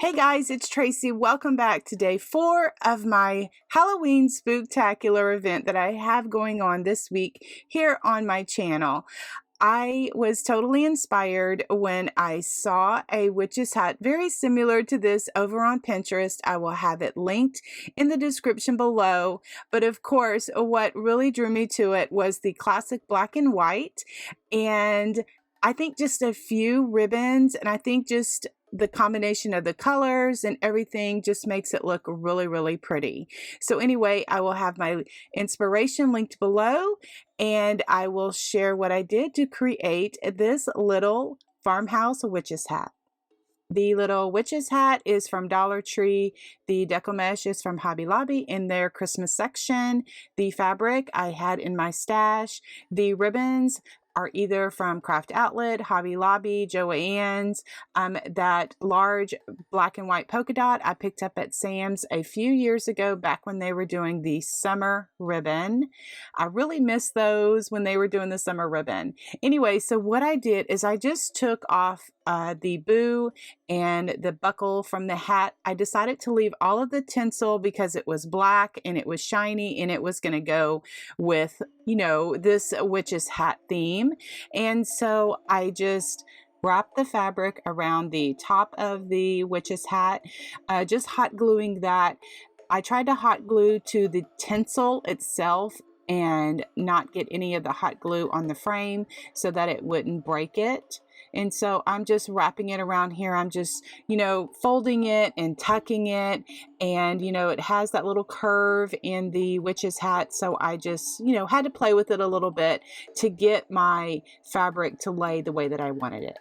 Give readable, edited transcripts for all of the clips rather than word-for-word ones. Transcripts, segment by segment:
Hey guys, it's Tracy. Welcome back to day 4 of my Halloween Spooktacular event that I have going on this week here on my channel. I was totally inspired when I saw a witch's hat very similar to this over on Pinterest. I will have it linked in the description below. But of course, what really drew me to it was the classic black and white. And I think just a few ribbons, and I think just the combination of the colors and everything just makes it look really, really pretty. So anyway, I will have my inspiration linked below, and I will share what I did to create this little farmhouse witch's hat. The little witch's hat is from Dollar Tree. The Deco Mesh is from Hobby Lobby in their Christmas section. The fabric I had in my stash. The ribbons are either from Craft Outlet, Hobby Lobby, Joann's. That large black and white polka dot I picked up at Sam's a few years ago, back when they were doing the summer ribbon. I really miss those when they were doing the summer ribbon. Anyway, so what I did is I just took off the bow and the buckle from the hat. I decided to leave all of the tinsel because it was black and it was shiny and it was going to go with, you know, this witch's hat theme. And so I just wrapped the fabric around the top of the witch's hat, just hot gluing that. I tried to hot glue to the tinsel itself and not get any of the hot glue on the frame so that it wouldn't break it. And so I'm just wrapping it around here. I'm just, you know, folding it and tucking it. And, you know, it has that little curve in the witch's hat. So I just, you know, had to play with it a little bit to get my fabric to lay the way that I wanted it.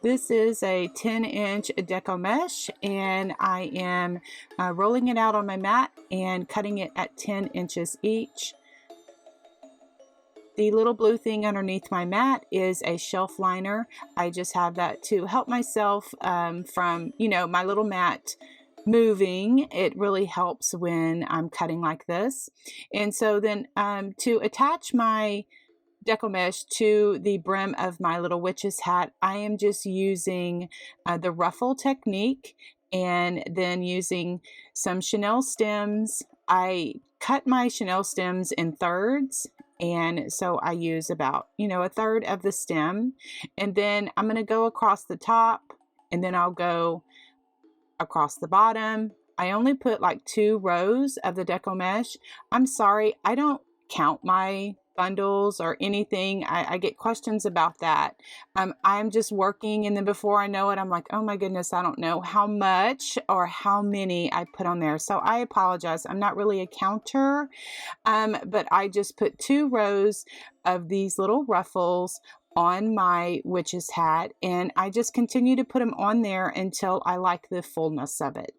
This is a 10-inch Deco Mesh, and I am rolling it out on my mat and cutting it at 10 inches each. The little blue thing underneath my mat is a shelf liner. I just have that to help myself from, you know, my little mat moving. It really helps when I'm cutting like this. And so then to attach my Deco Mesh to the brim of my little witch's hat, I am just using the ruffle technique and then using some chenille stems. I cut my chenille stems in thirds, and so I use about, you know, a third of the stem, and then I'm going to go across the top, and then I'll go across the bottom. I only put like 2 rows of the Deco Mesh. I'm sorry, I don't count my bundles or anything. I get questions about that. I'm just working, and then before I know it, I'm like, oh my goodness, I don't know how much or how many I put on there. So I apologize. I'm not really a counter, but I just put 2 rows of these little ruffles on my witch's hat, and I just continue to put them on there until I like the fullness of it.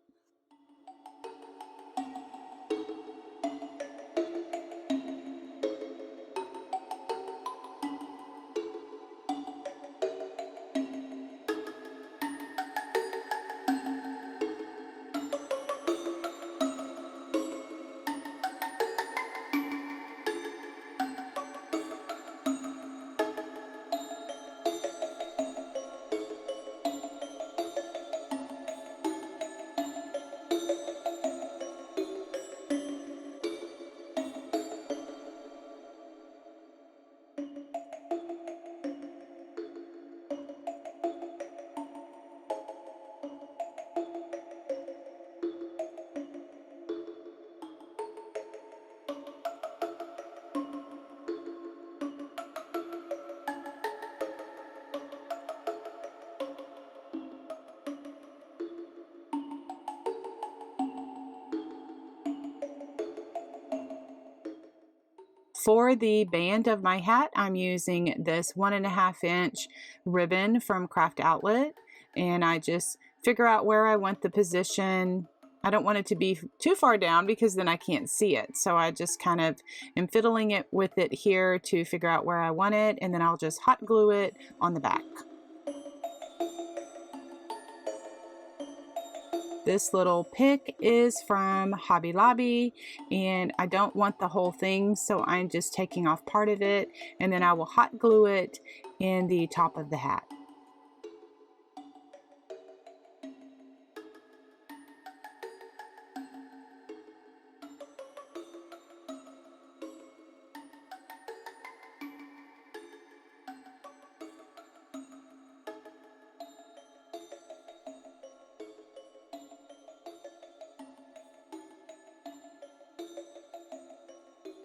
For the band of my hat, I'm using this 1.5 inch ribbon from Craft Outlet, and I just figure out where I want the position. I don't want it to be too far down because then I can't see it. So I just kind of am fiddling it with it here to figure out where I want it, and then I'll just hot glue it on the back. This little pick is from Hobby Lobby, and I don't want the whole thing, so I'm just taking off part of it, and then I will hot glue it in the top of the hat.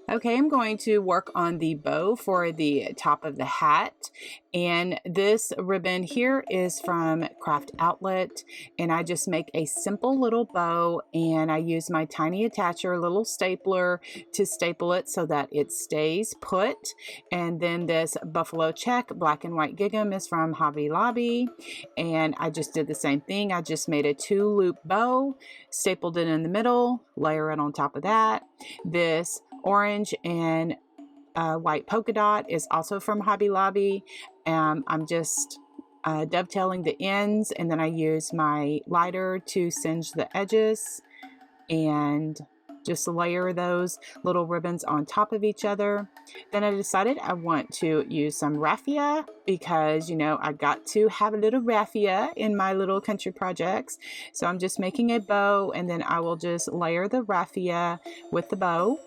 Okay, I'm going to work on the bow for the top of the hat, and this ribbon here is from Craft Outlet, and I just make a simple little bow, and I use my tiny attacher little stapler to staple it so that it stays put. And then this buffalo check black and white gingham is from Hobby Lobby, and I just did the same thing. I just made a 2-loop bow, stapled it in the middle, layer it on top of that. This orange and white polka dot is also from Hobby Lobby. I'm just dovetailing the ends, and then I use my lighter to singe the edges and just layer those little ribbons on top of each other. Then I decided I want to use some raffia because, you know, I got to have a little raffia in my little country projects. So I'm just making a bow, and then I will just layer the raffia with the bow.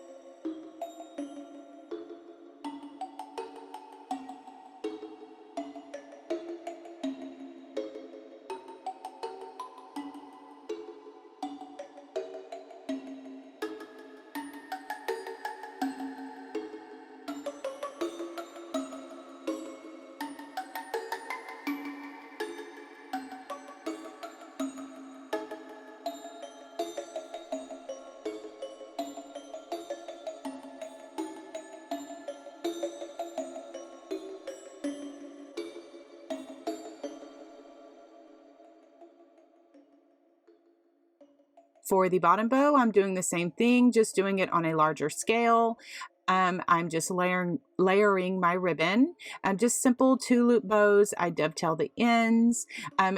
For the bottom bow, I'm doing the same thing, just doing it on a larger scale. I'm just layering my ribbon. Just simple 2-loop bows. I dovetail the ends.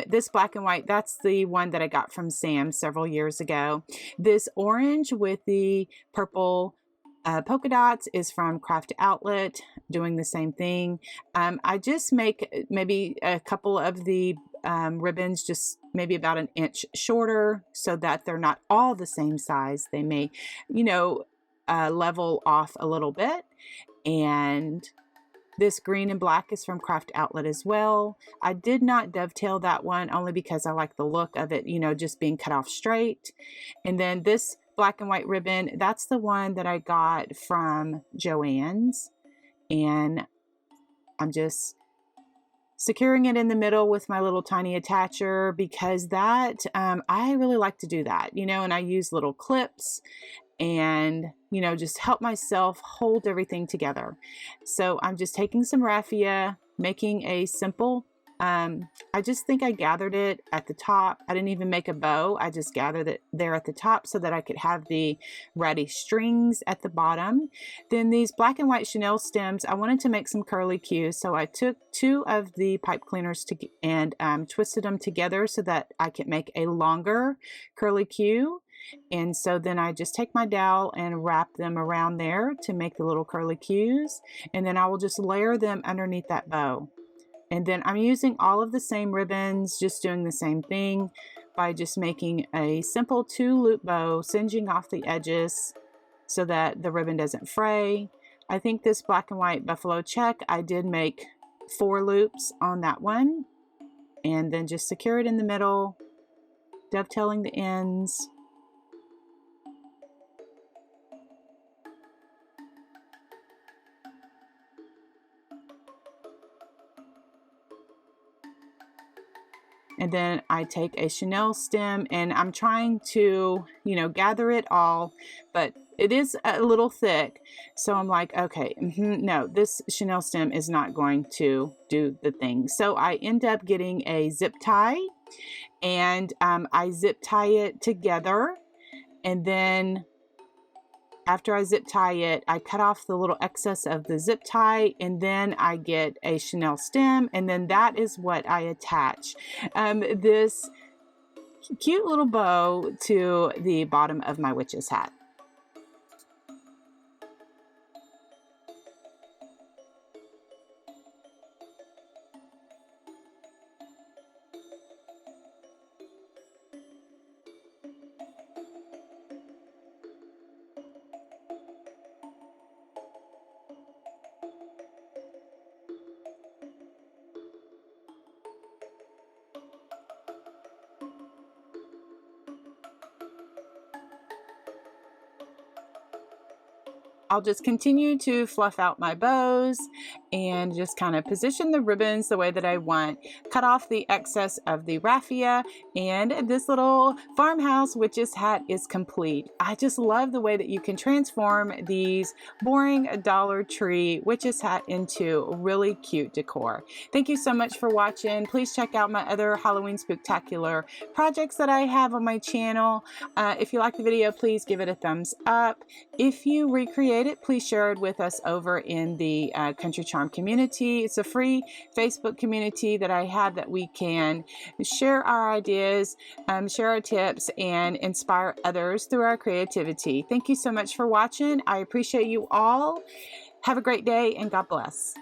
This black and white, that's the one that I got from Sam several years ago. This orange with the purple polka dots is from Craft Outlet, doing the same thing. I just make maybe a couple of the ribbons just maybe about 1 inch shorter so that they're not all the same size. They may, you know, level off a little bit. And this green and black is from Craft Outlet as well. I did not dovetail that one only because I like the look of it, you know, just being cut off straight. And then this black and white ribbon, that's the one that I got from Joann's, and I'm just securing it in the middle with my little tiny attacher because that I really like to do that, you know, and I use little clips and, you know, just help myself hold everything together. So I'm just taking some raffia, making a simple, I just think I gathered it at the top. I didn't even make a bow. I just gathered it there at the top so that I could have the ratty strings at the bottom. Then these black and white chenille stems, I wanted to make some curly cues. So I took 2 of the pipe cleaners and twisted them together so that I could make a longer curly cue. And so then I just take my dowel and wrap them around there to make the little curly cues. And then I will just layer them underneath that bow. And then I'm using all of the same ribbons, just doing the same thing by just making a simple 2-loop bow, singeing off the edges so that the ribbon doesn't fray. I think this black and white buffalo check, I did make 4 loops on that one, and then just secure it in the middle, dovetailing the ends. And then I take a chenille stem and I'm trying to, you know, gather it all, but it is a little thick. So I'm like, okay, no, this chenille stem is not going to do the thing. So I end up getting a zip tie, and I zip tie it together, and then after I zip tie it, I cut off the little excess of the zip tie, and then I get a chenille stem, and then that is what I attach this cute little bow to the bottom of my witch's hat. I'll just continue to fluff out my bows and just kind of position the ribbons the way that I want. Cut off the excess of the raffia, and this little farmhouse witch's hat is complete. I just love the way that you can transform these boring Dollar Tree witch's hat into really cute decor. Thank you so much for watching. Please check out my other Halloween Spooktacular projects that I have on my channel. If you like the video, please give it a thumbs up. If you recreate it, please share it with us over in the Country Charm community. It's a free Facebook community that I have that we can share our ideas, share our tips, and inspire others through our creativity. Thank you so much for watching. I appreciate you all. Have a great day, and God bless.